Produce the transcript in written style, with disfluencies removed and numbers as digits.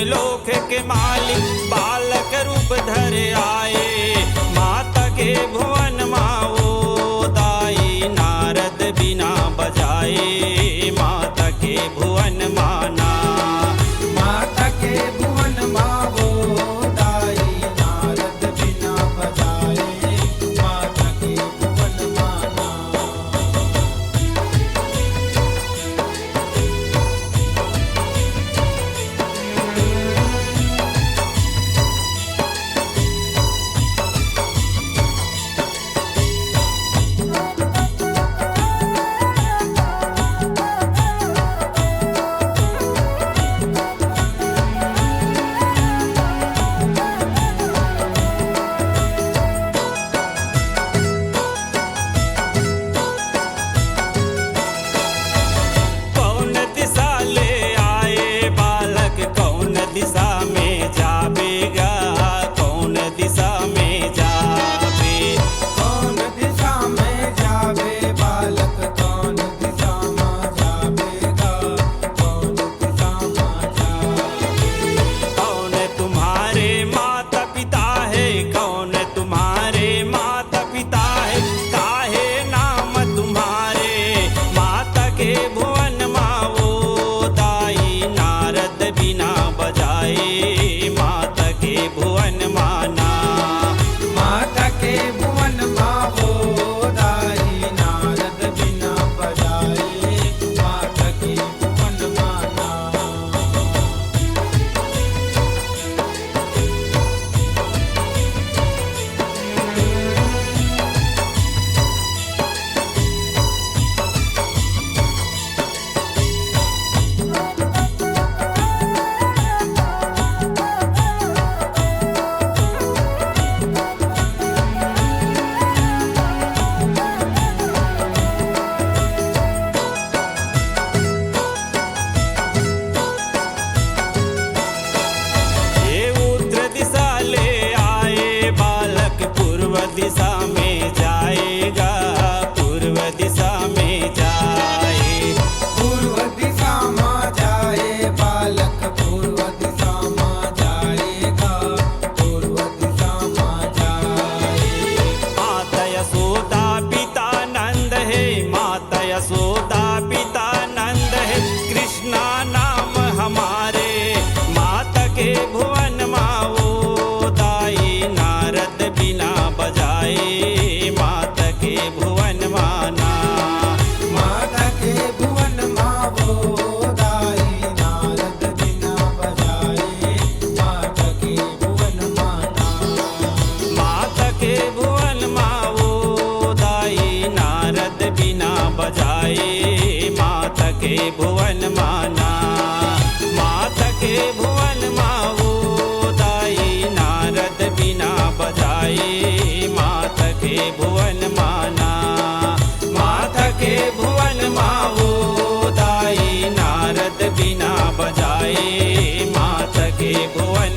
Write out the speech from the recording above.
लोक के मालिक बालक रूप धर आए। माता के भुवन माओ दाई नारद बिना बजाए। माता के भुवन माना माता के भुवन मावो दाई नारद बिना बजाए। माता के भुवन माना कौन दिशा ले आए बालक कौन दिशा में जावेगा। कौन दिशा में जावे कौन दिशा में जावे बालक कौन दिशा में जावेगा। कौन दिशा में जावे कौन तुम्हारे माता पिता है। कौन तुम्हारे माता पिता है। काहे नाम तुम्हारे माता के भुवन माओ दाई नारद बिना बजाए। माता के भुवन माना माता के भुवन मावो दाई नारद बिना बजाए। माता के भुवन माना ये उत्तर दिशा ले आए बालक पूर्व दिशा में जाएगा। पूर्व दिशा में जाए पूर्व दिशा में जाए बालक पूर्व दिशा में जाएगा। पूर्व दिशा में जाए माता यशोदा पिता नंद है। माता यशोदा पिता नंद है। कृष्णा नाम हमारे माता के भुवन माओ दाई नारद बिना बजाए। माता के भुवन माना माता के भुवन मावो दाई नारद बिना बजाए। माता के भुवन माना माता के भुवन माओ दाई नारद बिना बजाए। माता के भुवन माना माता के भुवन माओ दाई नारद बिना बजाए। माता के भुवन माना माता के भुवन माओ दाई नारद बिना बजाए। माता के भुवन